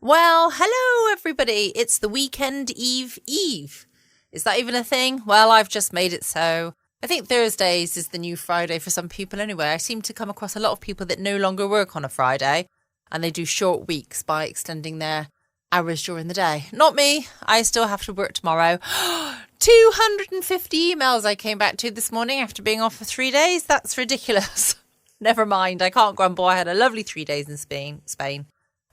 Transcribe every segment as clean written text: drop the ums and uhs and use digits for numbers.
Well, hello everybody. It's the weekend eve. Is that even a thing? Well, I've just made it so. I think Thursdays is the new Friday for some people anyway. I seem to come across a lot of people that no longer work on a Friday and they do short weeks by extending their hours during the day. Not me. I still have to work tomorrow. 250 emails I came back to this morning after being off for 3 days. That's ridiculous. Never mind. I can't grumble. I had a lovely 3 days in Spain.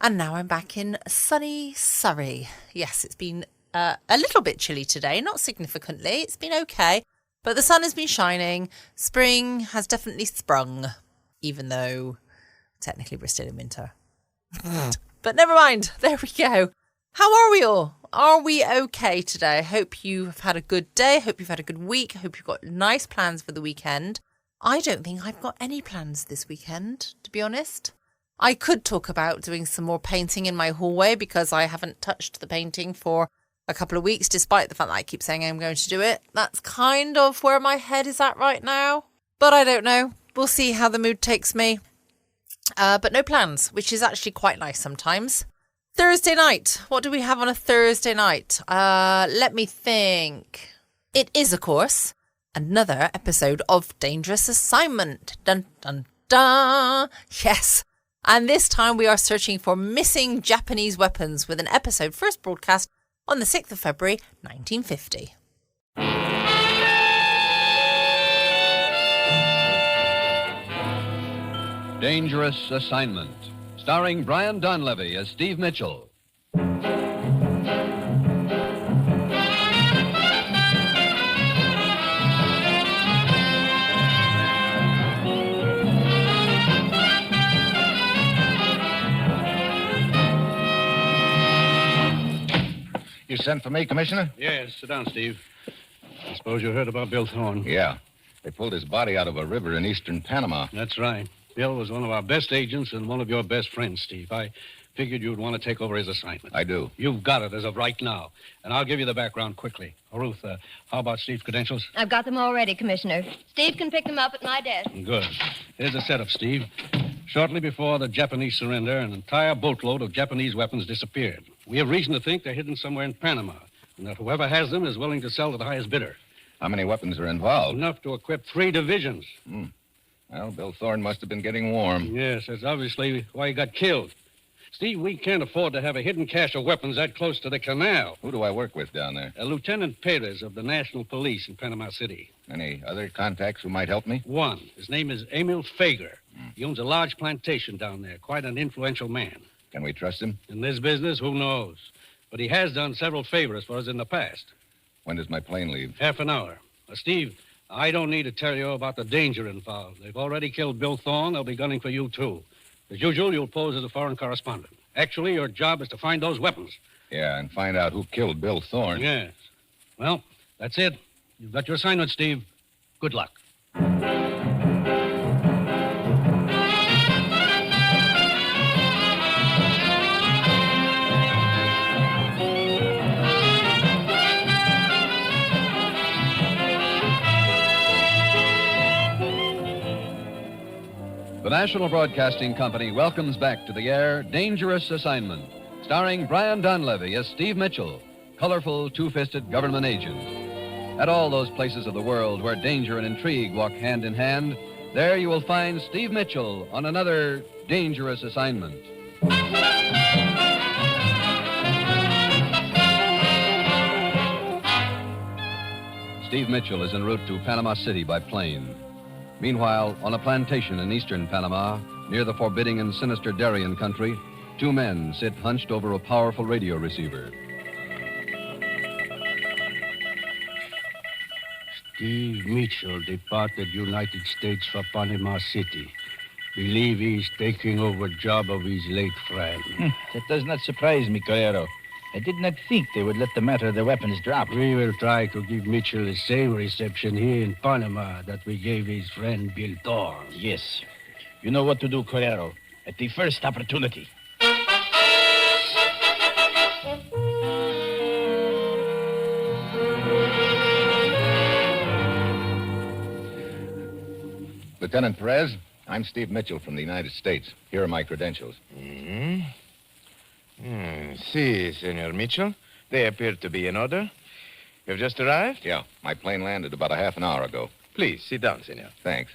And now I'm back in sunny Surrey. Yes, it's been a little bit chilly today, not significantly. It's been okay, but the sun has been shining. Spring has definitely sprung, even though technically we're still in winter. But never mind. There we go. How are we all? Are we okay today? I hope you've had a good day. I hope you've had a good week. I hope you've got nice plans for the weekend. I don't think I've got any plans this weekend, to be honest. I could talk about doing some more painting in my hallway because I haven't touched the painting for a couple of weeks, despite the fact that I keep saying I'm going to do it. That's kind of where my head is at right now. But I don't know. We'll see how the mood takes me. But no plans, which is actually quite nice sometimes. Thursday night. What do we have on a Thursday night? Let me think. It is, of course, another episode of Dangerous Assignment. Dun, dun, dun. Yes. And this time we are searching for missing Japanese weapons with an episode first broadcast on the 6th of February, 1950. Dangerous Assignment, starring Brian Donlevy as Steve Mitchell. You sent for me, Commissioner? Yes, sit down, Steve. I suppose you heard about Bill Thorne. Yeah. They pulled his body out of a river in eastern Panama. That's right. Bill was one of our best agents and one of your best friends, Steve. I figured you'd want to take over his assignment. I do. You've got it as of right now. And I'll give you the background quickly. Oh, Ruth, how about Steve's credentials? I've got them already, Commissioner. Steve can pick them up at my desk. Good. Here's the setup, Steve. Shortly before the Japanese surrender, an entire boatload of Japanese weapons disappeared. We have reason to think they're hidden somewhere in Panama, and that whoever has them is willing to sell to the highest bidder. How many weapons are involved? Enough to equip 3 divisions. Well, Bill Thorne must have been getting warm. Yes, that's obviously why he got killed. Steve, we can't afford to have a hidden cache of weapons that close to the canal. Who do I work with down there? Lieutenant Perez of the National Police in Panama City. Any other contacts who might help me? One. His name is Emil Fager. He owns a large plantation down there, quite an influential man. Can we trust him? In this business, who knows? But he has done several favors for us in the past. When does my plane leave? Half an hour. Steve, I don't need to tell you about the danger involved. They've already killed Bill Thorne. They'll be gunning for you, too. As usual, you'll pose as a foreign correspondent. Actually, your job is to find those weapons. Yeah, and find out who killed Bill Thorne. Yes. Well, that's it. You've got your assignment, Steve. Good luck. The National Broadcasting Company welcomes back to the air Dangerous Assignment, starring Brian Donlevy as Steve Mitchell, colorful, two-fisted government agent. At all those places of the world where danger and intrigue walk hand in hand, there you will find Steve Mitchell on another Dangerous Assignment. Steve Mitchell is en route to Panama City by plane. Meanwhile, on a plantation in eastern Panama, near the forbidding and sinister Darien country, 2 men sit hunched over a powerful radio receiver. Steve Mitchell departed United States for Panama City. Believe he's taking over job of his late friend. That does not surprise me, Correro. I did not think they would let the matter of the weapons drop. We will try to give Mitchell the same reception here in Panama that we gave his friend Bill Thorne. Yes. You know what to do, Correro, at the first opportunity. Lieutenant Perez, I'm Steve Mitchell from the United States. Here are my credentials. Si, Senor Mitchell. They appear to be in order. You've just arrived? Yeah, my plane landed about a half an hour ago. Please, sit down, senor. Thanks.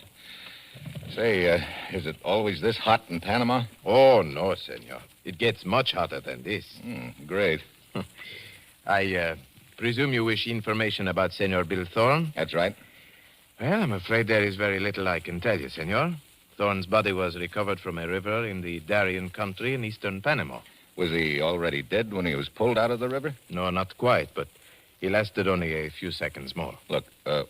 Say, is it always this hot in Panama? Oh, no, senor. It gets much hotter than this. Great. I presume you wish information about Senor Bill Thorne? That's right. Well, I'm afraid there is very little I can tell you, senor. Thorne's body was recovered from a river in the Darien country in eastern Panama. Was he already dead when he was pulled out of the river? No, not quite, but he lasted only a few seconds more. Look,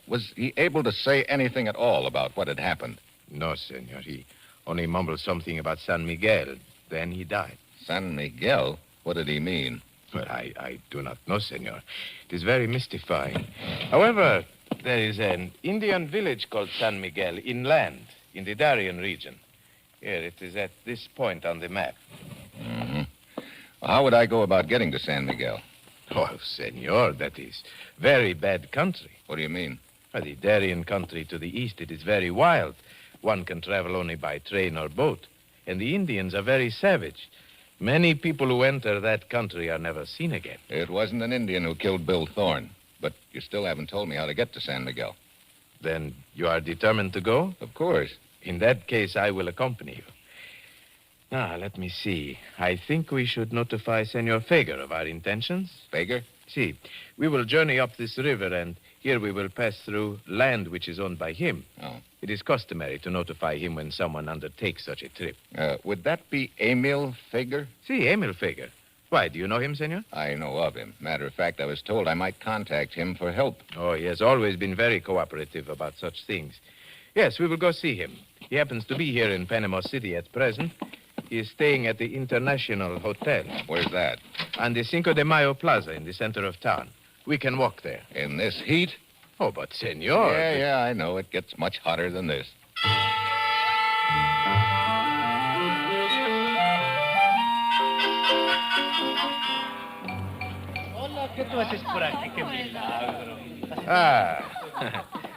was he able to say anything at all about what had happened? No, senor. He only mumbled something about San Miguel. Then he died. San Miguel? What did he mean? Well, I do not know, senor. It is very mystifying. However, there is an Indian village called San Miguel inland in the Darien region. Here, it is at this point on the map. Well, how would I go about getting to San Miguel? Oh, senor, that is very bad country. What do you mean? The Darien country to the east, it is very wild. One can travel only by train or boat. And the Indians are very savage. Many people who enter that country are never seen again. It wasn't an Indian who killed Bill Thorne. But you still haven't told me how to get to San Miguel. Then you are determined to go? Of course. In that case, I will accompany you. Now, let me see. I think we should notify Senor Fager of our intentions. Fager? See, we will journey up this river, and here we will pass through land which is owned by him. Oh. It is customary to notify him when someone undertakes such a trip. Would that be Emil Fager? See, Emil Fager. Why, do you know him, senor? I know of him. Matter of fact, I was told I might contact him for help. Oh, he has always been very cooperative about such things. Yes, we will go see him. He happens to be here in Panama City at present. He is staying at the International Hotel. Where's that? On the Cinco de Mayo Plaza in the center of town. We can walk there. In this heat? Oh, but senor... Yeah, I know. It gets much hotter than this.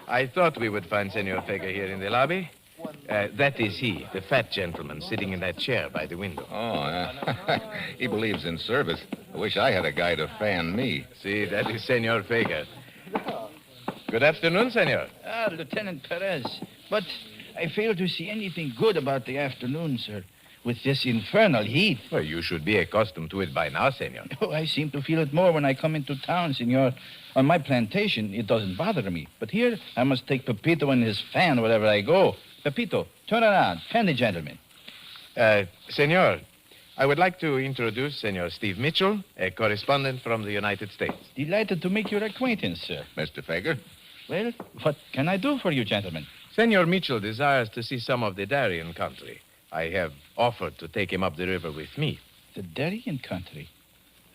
I thought we would find Senor Fager here in the lobby. That is he, the fat gentleman sitting in that chair by the window. Oh, he believes in service. I wish I had a guy to fan me. See, that is Senor Fager. Good afternoon, senor. Lieutenant Perez. But I fail to see anything good about the afternoon, sir. With this infernal heat. Well, you should be accustomed to it by now, senor. Oh, I seem to feel it more when I come into town, senor. On my plantation, it doesn't bother me. But here, I must take Pepito and his fan wherever I go. Pepito, turn around. Fan the gentleman. Senor, I would like to introduce Senor Steve Mitchell, a correspondent from the United States. Delighted to make your acquaintance, sir. Mr. Fager? Well, what can I do for you, gentlemen? Senor Mitchell desires to see some of the Darien country. I have offered to take him up the river with me. The Darien country?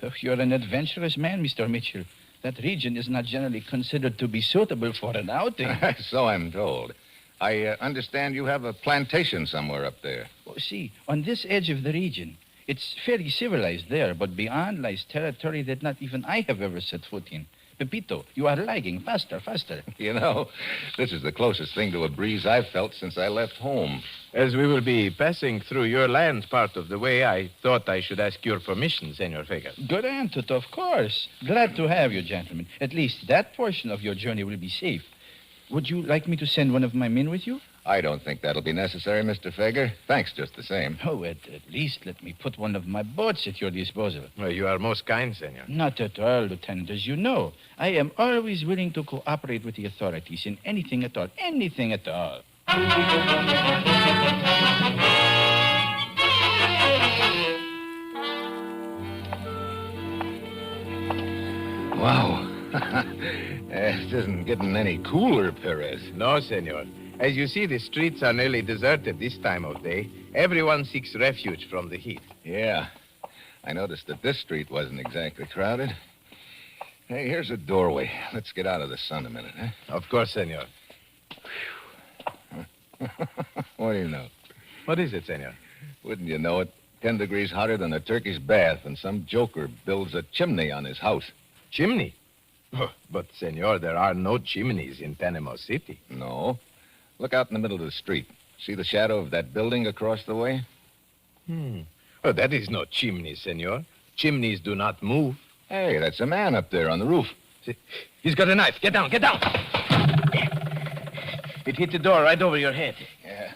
Oh, you're an adventurous man, Mr. Mitchell. That region is not generally considered to be suitable for an outing. So I'm told. I understand you have a plantation somewhere up there. Oh, see, on this edge of the region, it's fairly civilized there, but beyond lies territory that not even I have ever set foot in. Pepito, you are lagging. Faster, faster. You know, this is the closest thing to a breeze I've felt since I left home. As we will be passing through your land part of the way, I thought I should ask your permission, Senor Fager. Granted, of course. Glad to have you, gentlemen. At least that portion of your journey will be safe. Would you like me to send one of my men with you? I don't think that'll be necessary, Mr. Fager. Thanks just the same. Oh, at least let me put one of my boats at your disposal. Well, you are most kind, senor. Not at all, Lieutenant. As you know, I am always willing to cooperate with the authorities in anything at all. Anything at all. Wow. It isn't getting any cooler, Perez. No, senor. As you see, the streets are nearly deserted this time of day. Everyone seeks refuge from the heat. Yeah. I noticed that this street wasn't exactly crowded. Hey, here's a doorway. Let's get out of the sun a minute, huh? Of course, senor. What do you know? What is it, senor? Wouldn't you know it? 10 degrees hotter than a turkey's bath, and some joker builds a chimney on his house. Chimney? Oh, but, senor, there are no chimneys in Panama City. No. Look out in the middle of the street. See the shadow of that building across the way? Oh, that is no chimney, senor. Chimneys do not move. Hey, that's a man up there on the roof. He's got a knife. Get down, get down. It hit the door right over your head. Yeah.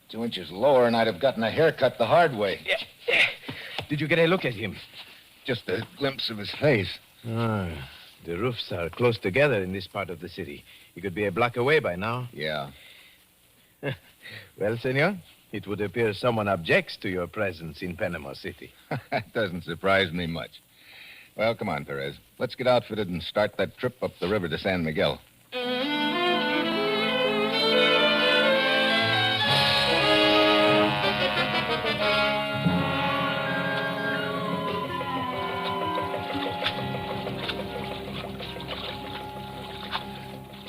2 inches lower, and I'd have gotten a haircut the hard way. Yeah. Did you get a look at him? Just a glimpse of his face. Ah, the roofs are close together in this part of the city. He could be a block away by now. Yeah. Well, senor, it would appear someone objects to your presence in Panama City. That doesn't surprise me much. Well, come on, Perez. Let's get outfitted and start that trip up the river to San Miguel.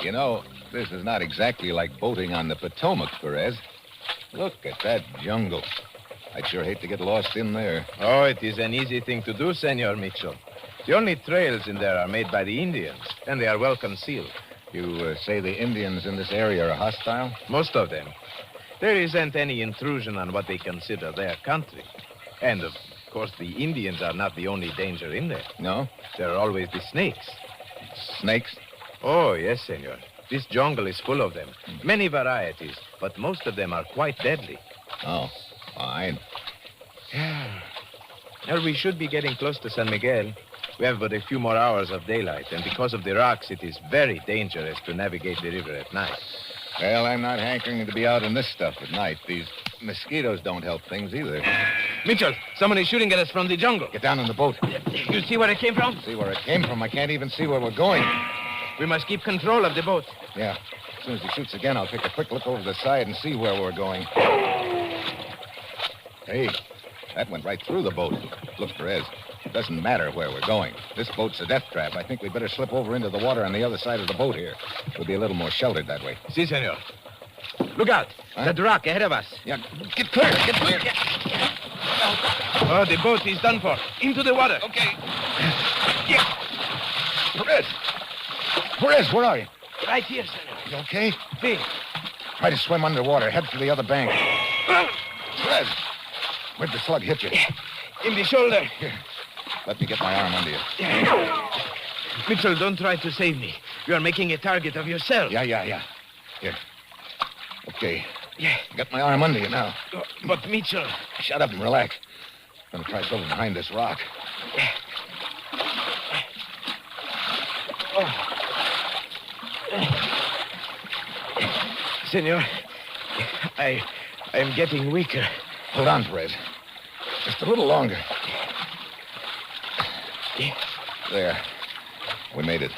You know, this is not exactly like boating on the Potomac, Perez. Look at that jungle. I'd sure hate to get lost in there. Oh, it is an easy thing to do, Senor Mitchell. The only trails in there are made by the Indians, and they are well concealed. You say the Indians in this area are hostile? Most of them. There isn't any intrusion on what they consider their country. And, of course, the Indians are not the only danger in there. No? There are always the snakes. Snakes? Oh, yes, senor. This jungle is full of them. Many varieties, but most of them are quite deadly. Oh, fine. Well, we should be getting close to San Miguel. We have but a few more hours of daylight, and because of the rocks, it is very dangerous to navigate the river at night. Well, I'm not hankering to be out in this stuff at night. These mosquitoes don't help things either. Mitchell, someone is shooting at us from the jungle. Get down in the boat. You see where it came from? See where it came from? I can't even see where we're going. We must keep control of the boat. Yeah. As soon as he shoots again, I'll take a quick look over the side and see where we're going. Hey, that went right through the boat. Look, Perez, it doesn't matter where we're going. This boat's a death trap. I think we'd better slip over into the water on the other side of the boat here. We'll be a little more sheltered that way. Si, senor. Look out. Huh? That rock ahead of us. Yeah, get clear, get clear. Oh, the boat is done for. Into the water. Okay. Yeah. Perez, where are you? Right here, senor. You okay? See. Try to swim underwater. Head for the other bank. Perez, where'd the slug hit you? In the shoulder. Here, let me get my arm under you. Mitchell, don't try to save me. You are making a target of yourself. Yeah. Here. Okay. Yeah. Got my arm under you now. But, Mitchell... Shut up and relax. I'm gonna try to go behind this rock. Senor, I'm getting weaker. Hold on, Perez. Just a little longer. There. We made it.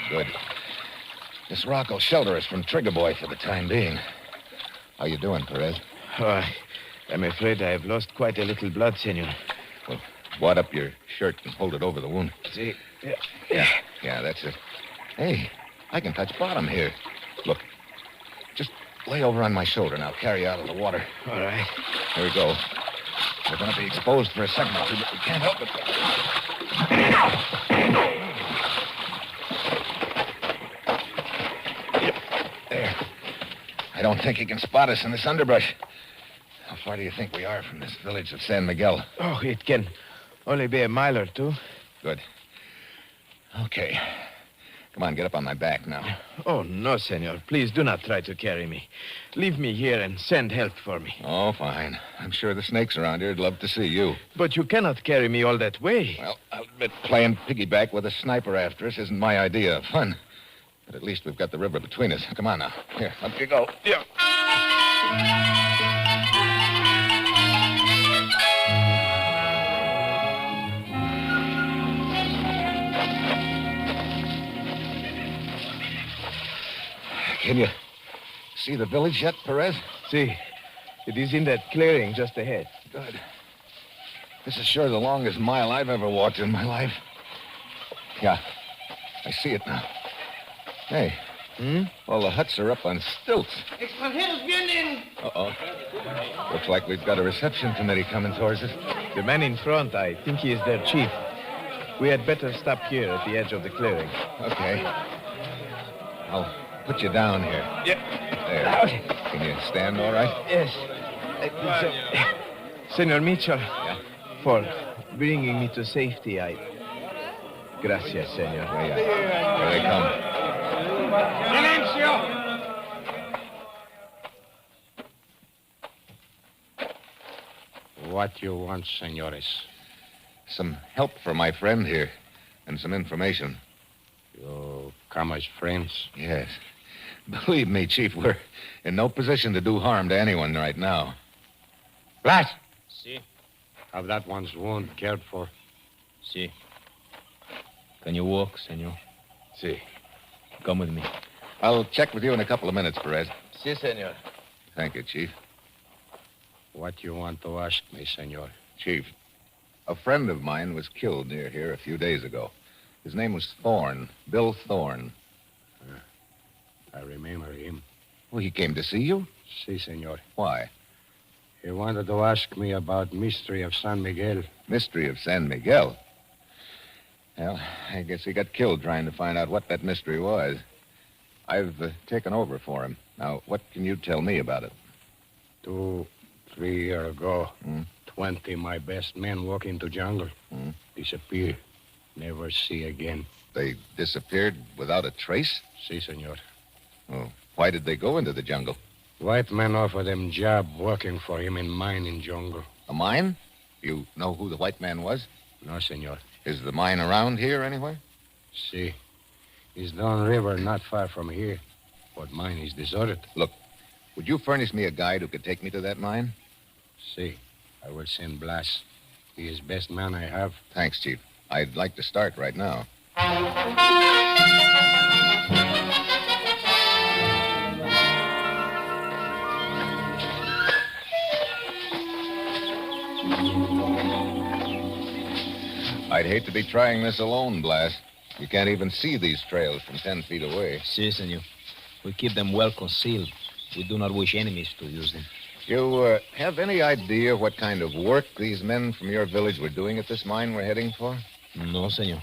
Good. This rock will shelter us from Trigger Boy for the time being. How you doing, Perez? Oh, I'm afraid I have lost quite a little blood, senor. Well, wad up your shirt and hold it over the wound. See? Yeah, that's it. Hey, I can touch bottom here. Look, just lay over on my shoulder and I'll carry you out of the water. All right. Here we go. We're going to be exposed for a second or two, but we can't help it. There. I don't think he can spot us in this underbrush. How far do you think we are from this village of San Miguel? Oh, it can only be a mile or two. Good. Okay. Come on, get up on my back now. Oh, no, senor. Please do not try to carry me. Leave me here and send help for me. Oh, fine. I'm sure the snakes around here would love to see you. But you cannot carry me all that way. Well, I'll admit playing piggyback with a sniper after us isn't my idea of fun. But at least we've got the river between us. Come on now. Here, up you go. Yeah. Can you see the village yet, Perez? See, it is in that clearing just ahead. Good. This is sure the longest mile I've ever walked in my life. Yeah, I see it now. Hey, all the huts are up on stilts. Extranjeros vienen! Uh-oh. Looks like we've got a reception committee coming towards us. The man in front, I think he is their chief. We had better stop here at the edge of the clearing. Okay. I'll put you down here. Yeah. There. Can you stand all right? Yes. I think so. Senor Mitchell. Yeah? for bringing me to safety. Gracias, senor. Here they come. Silencio! What you want, senores? Some help for my friend here, and some information. You come as friends? Yes. Believe me, Chief, we're in no position to do harm to anyone right now. Blas! Si. Have that one's wound cared for? Si. Can you walk, senor? See. Come with me. I'll check with you in a couple of minutes, Perez. Si, senor. Thank you, Chief. What you want to ask me, senor? Chief, a friend of mine was killed near here a few days ago. His name was Thorne, Bill Thorne. I remember him. Well, he came to see you? Si, senor. Why? He wanted to ask me about mystery of San Miguel. Mystery of San Miguel? Well, I guess he got killed trying to find out what that mystery was. I've taken over for him. Now, what can you tell me about it? 2-3 years ago, 20 my best men walk into jungle. Disappear. Never see again. They disappeared without a trace? Si, senor. Oh, why did they go into the jungle? White man offer them job working for him in mine in jungle. A mine? You know who the white man was? No, senor. Is the mine around here anywhere? Si. It's down river, not far from here. But mine is deserted. Look, would you furnish me a guide who could take me to that mine? Si. I will send Blas. He is best man I have. Thanks, Chief. I'd like to start right now. I'd hate to be trying this alone, Blas. You can't even see these trails from 10 feet away. Si, senor. We keep them well concealed. We do not wish enemies to use them. You have any idea what kind of work these men from your village were doing at this mine we're heading for? No, senor.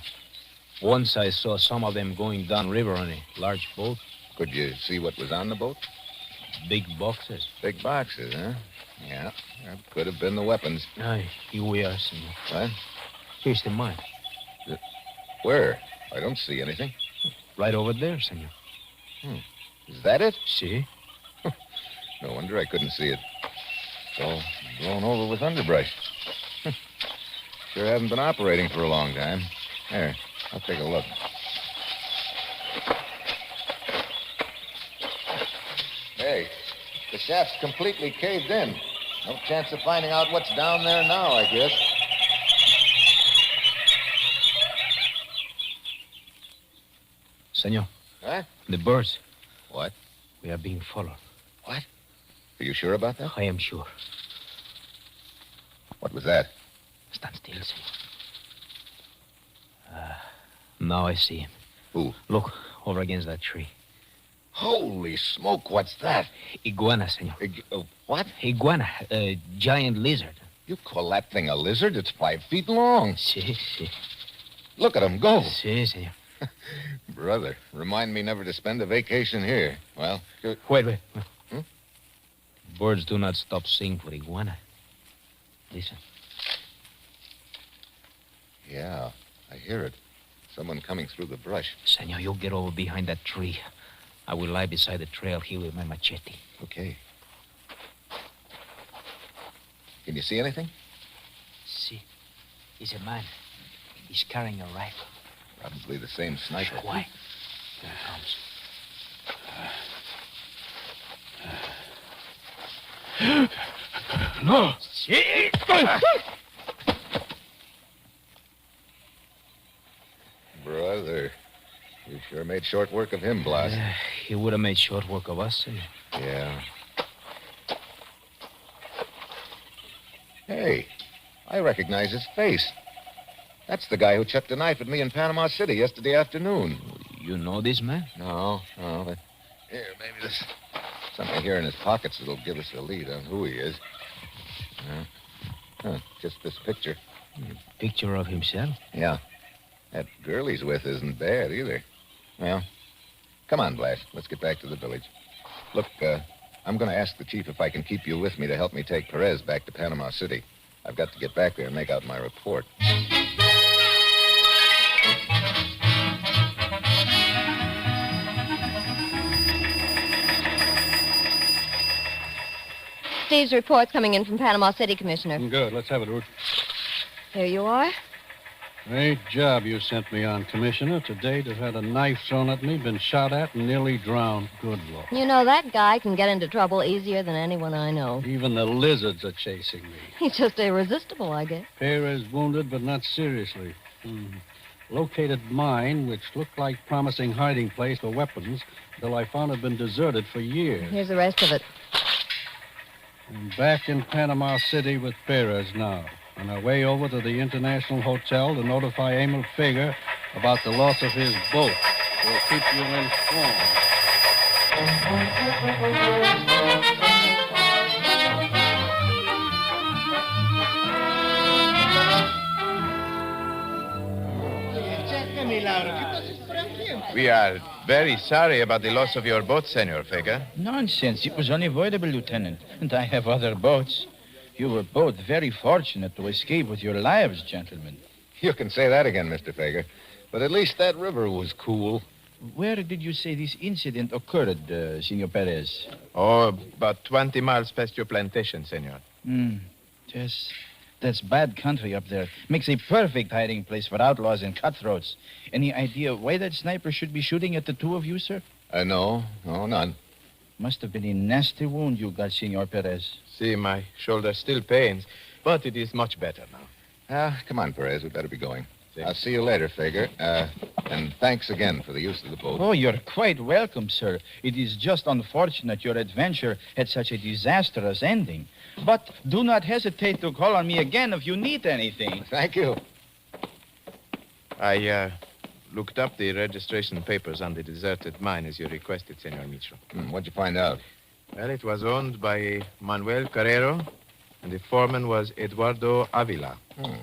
Once I saw some of them going down river on a large boat. Could you see what was on the boat? Big boxes. Big boxes, huh? Yeah, that could have been the weapons. Aye, here we are, senor. What? Here's the mine. Where? I don't see anything. Right over there, senor. Is that it? See? No wonder I couldn't see it. It's all blown over with underbrush. Sure haven't been operating for a long time. Here, I'll take a look. Hey, the shaft's completely caved in. No chance of finding out what's down there now, I guess. Senor. Huh? The birds. What? We are being followed. What? Are you sure about that? I am sure. What was that? Stand still, senor. Now I see him. Who? Look, over against that tree. Holy smoke, what's that? Iguana, senor. What? Iguana, a giant lizard. You call that thing a lizard? It's 5 feet long. Si, si. Look at him go. Si, senor. Brother, remind me never to spend a vacation here. Well, Wait. Birds do not stop singing for iguana. Listen. Yeah, I hear it. Someone coming through the brush. Senor, you get over behind that tree. I will lie beside the trail here with my machete. Okay. Can you see anything? See, he's a man. He's carrying a rifle. Probably the same sniper. Why? Here he comes. No! See? Brother, you sure made short work of him, Blas. He would have made short work of us, senor. Yeah. Hey, I recognize his face. That's the guy who chucked a knife at me in Panama City yesterday afternoon. You know this man? No, but here, maybe there's something here in his pockets that'll give us a lead on who he is. Just this picture. A picture of himself? Yeah. That girl he's with isn't bad either. Well, come on, Blas. Let's get back to the village. Look, I'm going to ask the chief if I can keep you with me to help me take Perez back to Panama City. I've got to get back there and make out my report. Steve's report's coming in from Panama City, Commissioner. Good. Let's have it, Ruth. Here you are. Great job you sent me on, Commissioner. To date, I've had a knife thrown at me, been shot at, and nearly drowned. Good Lord. You know, that guy can get into trouble easier than anyone I know. Even the lizards are chasing me. He's just irresistible, I guess. Perez wounded, but not seriously. Located mine, which looked like promising hiding place for weapons, until I found it had been deserted for years. Here's the rest of it. I'm back in Panama City with Perez now, on our way over to the International Hotel to notify Emil Fager about the loss of his boat. We'll keep you informed. We are very sorry about the loss of your boat, Senor Fager. Nonsense. It was unavoidable, Lieutenant. And I have other boats. You were both very fortunate to escape with your lives, gentlemen. You can say that again, Mr. Fager. But at least that river was cool. Where did you say this incident occurred, Senor Perez? Oh, about 20 miles past your plantation, Senor. Yes. That's bad country up there. Makes a perfect hiding place for outlaws and cutthroats. Any idea why that sniper should be shooting at the two of you, sir? No, none. Must have been a nasty wound you got, Senor Perez. See, my shoulder still pains, but it is much better now. Come on, Perez. We better be going. Thanks. I'll see you later, Fager. And thanks again for the use of the boat. Oh, you're quite welcome, sir. It is just unfortunate your adventure had such a disastrous ending. But do not hesitate to call on me again if you need anything. Thank you. I looked up the registration papers on the deserted mine as you requested, Senor Mitchell. What'd you find out? Well, it was owned by Manuel Carrero, and the foreman was Eduardo Avila.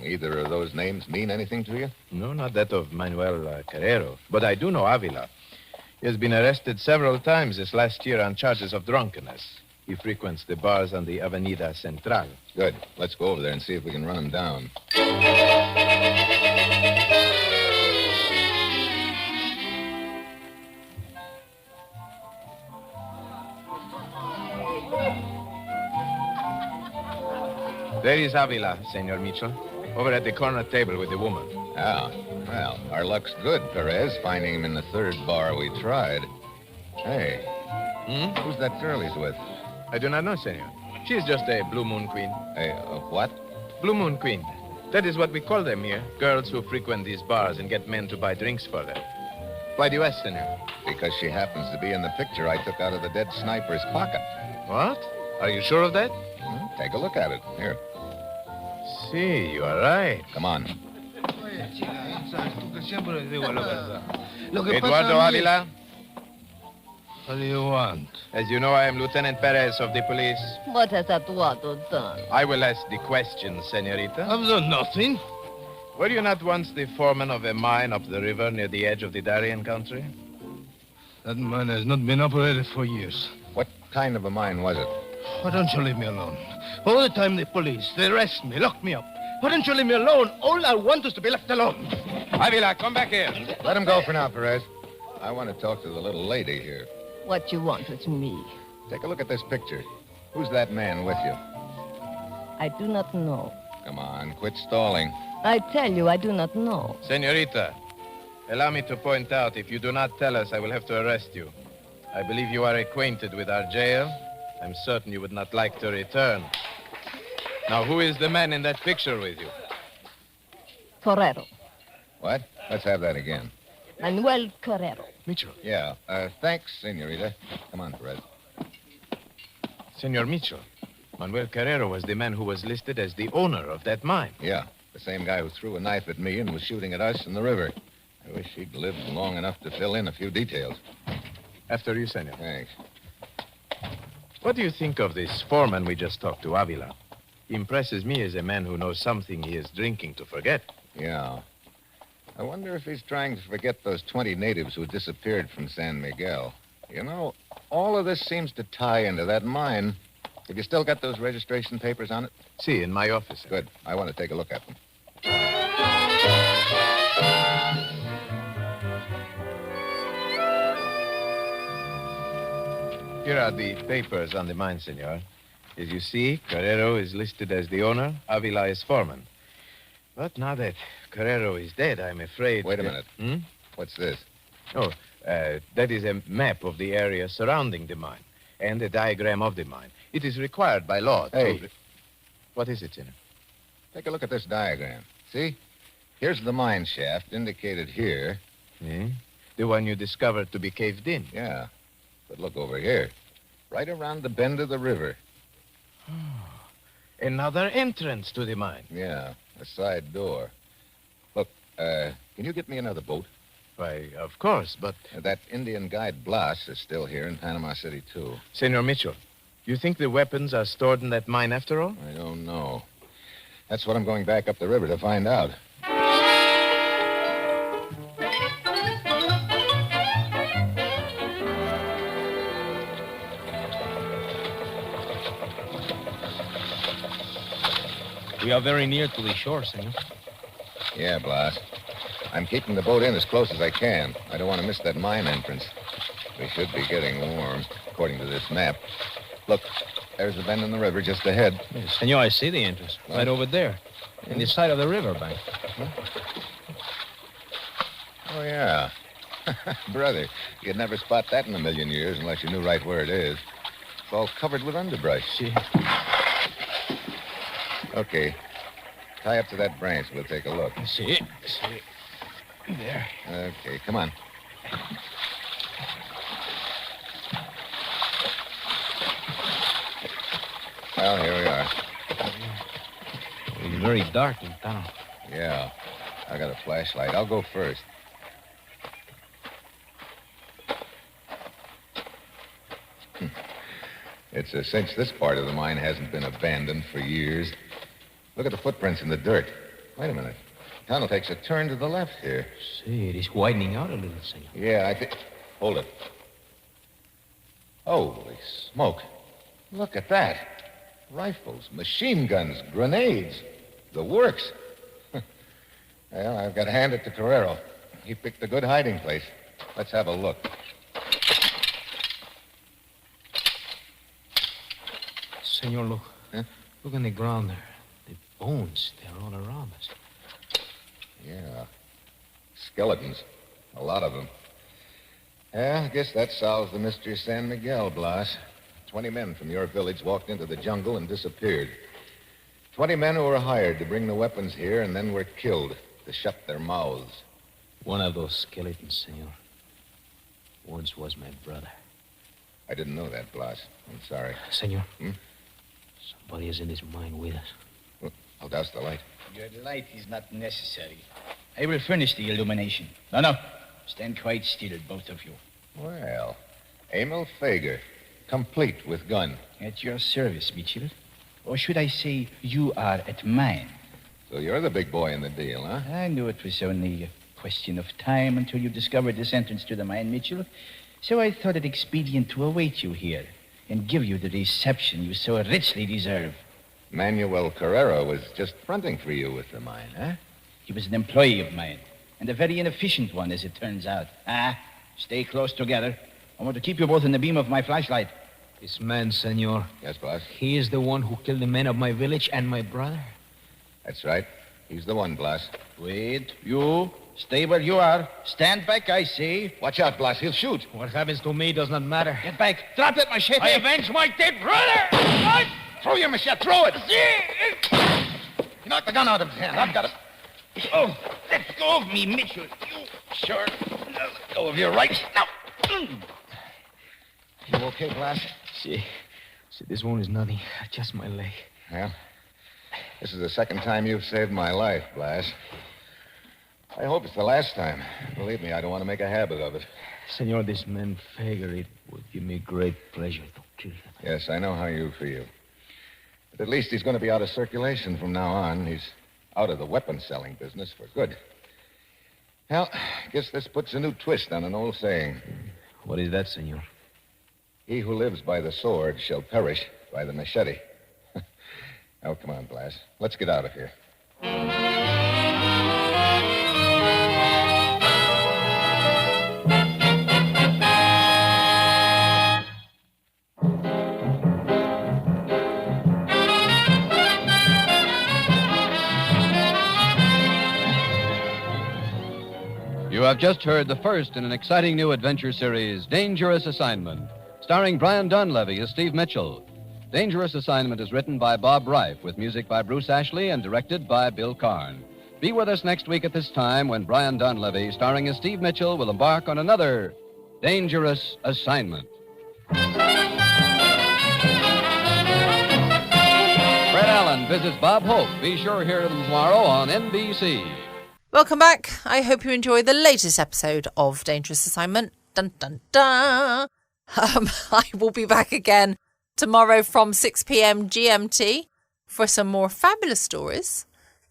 Either of those names mean anything to you? No, not that of Manuel Carrero, but I do know Avila. He has been arrested several times this last year on charges of drunkenness. He frequents the bars on the Avenida Central. Good. Let's go over there and see if we can run him down. There is Avila, Senor Mitchell, over at the corner table with the woman. Well, our luck's good, Perez, finding him in the third bar we tried. Hey, who's that girl he's with? I do not know, Senor. She is just a Blue Moon Queen. What? Blue Moon Queen. That is what we call them here. Girls who frequent these bars and get men to buy drinks for them. Why do you ask, Senor? Because she happens to be in the picture I took out of the dead sniper's pocket. What? Are you sure of that? Take a look at it. Here. See, you are right. Come on. Eduardo Avila? What do you want? As you know, I am Lieutenant Perez of the police. What has Eduardo done? I will ask the questions, Senorita. I've done nothing. Were you not once the foreman of a mine up the river near the edge of the Darien country? That mine has not been operated for years. What kind of a mine was it? Why don't you leave me alone? All the time the police, they arrest me, lock me up. Why don't you leave me alone? All I want is to be left alone. Avila, come back here. Let him go for now, Perez. I want to talk to the little lady here. What you want with me? Take a look at this picture. Who's that man with you? I do not know. Come on, quit stalling. I tell you, I do not know. Senorita, allow me to point out, if you do not tell us, I will have to arrest you. I believe you are acquainted with our jail. I'm certain you would not like to return. Now, who is the man in that picture with you? Carrero. What? Let's have that again. Manuel Carrero. Mitchell. Yeah. Thanks, Senorita. Come on, Perez. Senor Mitchell, Manuel Carrero was the man who was listed as the owner of that mine. Yeah. The same guy who threw a knife at me and was shooting at us in the river. I wish he'd lived long enough to fill in a few details. After you, Senor. Thanks. What do you think of this foreman we just talked to, Avila? He impresses me as a man who knows something he is drinking to forget. Yeah. I wonder if he's trying to forget those 20 natives who disappeared from San Miguel. You know, all of this seems to tie into that mine. Have you still got those registration papers on it? See, in my office. Sir. Good. I want to take a look at them. Here are the papers on the mine, senor. As you see, Carrero is listed as the owner, Avila is foreman. But now that Carrero is dead, I'm afraid... Wait a minute. Hmm? What's this? Oh, that is a map of the area surrounding the mine and a diagram of the mine. It is required by law Hey. to... What is it, senor? Take a look at this diagram. See? Here's the mine shaft indicated here. Hmm? The one you discovered to be caved in. Yeah. But look over here. Right around the bend of the river. Another entrance to the mine. Yeah, a side door. Look, can you get me another boat? Why, of course, but... That Indian guide Blas is still here in Panama City, too. Senor Mitchell, you think the weapons are stored in that mine after all? I don't know. That's what I'm going back up the river to find out. We are very near to the shore, senor. Yeah, Blas. I'm keeping the boat in as close as I can. I don't want to miss that mine entrance. We should be getting warm, according to this map. Look, there's the bend in the river just ahead. Yes, senor, I see the entrance. What? Right over there. In the side of the river bank. Oh, yeah. Brother, you'd never spot that in a million years unless you knew right where it is. It's all covered with underbrush. See. Okay. Tie up to that branch. We'll take a look. See. There. Okay, come on. Well, here we are. It's very dark in town. Yeah. I got a flashlight. I'll go first. It's a cinch this part of the mine hasn't been abandoned for years. Look at the footprints in the dirt. Wait a minute. Tunnel takes a turn to the left here. See, it is widening out a little, senor. Yeah, I think... Hold it. Holy smoke. Look at that. Rifles, machine guns, grenades. The works. Well, I've got to hand it to Carrero. He picked a good hiding place. Let's have a look. Senor, look. Huh? Look on the ground there. The bones, they're all around us. Yeah. Skeletons. A lot of them. Yeah, I guess that solves the mystery of San Miguel, Blas. 20 men from your village walked into the jungle and disappeared. 20 men who were hired to bring the weapons here and then were killed to shut their mouths. One of those skeletons, senor, once was my brother. I didn't know that, Blas. I'm sorry. Senor, Hmm? somebody is in this mine with us. Well, I'll douse the light. Your light is not necessary. I will furnish the illumination. No. Stand quite still, both of you. Well, Emil Fager, complete with gun. At your service, Mitchell. Or should I say, you are at mine. So you're the big boy in the deal, huh? I knew it was only a question of time until you discovered this entrance to the mine, Mitchell. So I thought it expedient to await you here and give you the reception you so richly deserve. Manuel Carrera was just fronting for you with the mine, huh? He was an employee of mine, and a very inefficient one, as it turns out. Stay close together. I want to keep you both in the beam of my flashlight. This man, senor, Yes, boss? he is the one who killed the men of my village and my brother. That's right. He's the one, Blas. Wait, you. Stay where you are. Stand back, I say. Watch out, Blas. He'll shoot. What happens to me does not matter. Get back. Drop that machete. I avenge my dead brother! Throw your machete. Throw it. You knocked the gun out of his hand. I've got it. Oh, let go of me, Mitchell. You sure. Now let go of your right. Now. You okay, Blas? See, this wound is nothing. Just my leg. Well, this is the second time you've saved my life, Blas. I hope it's the last time. Believe me, I don't want to make a habit of it. Senor, this man Fager, it would give me great pleasure to kill him. Yes, I know how you feel. But at least he's going to be out of circulation from now on. He's out of the weapon-selling business for good. Well, I guess this puts a new twist on an old saying. What is that, senor? He who lives by the sword shall perish by the machete. Oh, come on, Blas. Let's get out of here. You have just heard the first in an exciting new adventure series, Dangerous Assignment, starring Brian Dunleavy as Steve Mitchell. Dangerous Assignment is written by Bob Reif, with music by Bruce Ashley and directed by Bill Karn. Be with us next week at this time when Brian Dunleavy, starring as Steve Mitchell, will embark on another Dangerous Assignment. Fred Allen visits Bob Hope. Be sure to hear them tomorrow on NBC. Welcome back. I hope you enjoyed the latest episode of Dangerous Assignment. Dun, dun, dun. I will be back again tomorrow from 6 p.m. GMT for some more fabulous stories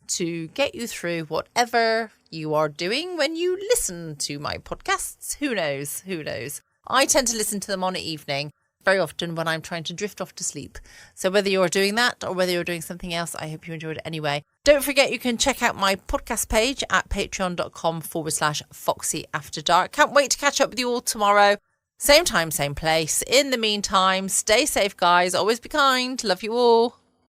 to get you through whatever you are doing when you listen to my podcasts. Who knows? Who knows? I tend to listen to them on an evening very often when I'm trying to drift off to sleep. So whether you're doing that or whether you're doing something else, I hope you enjoyed it anyway. Don't forget you can check out my podcast page at patreon.com/Foxy After Dark. Can't wait to catch up with you all tomorrow. Same time, same place. In the meantime, stay safe, guys. Always be kind. Love you all.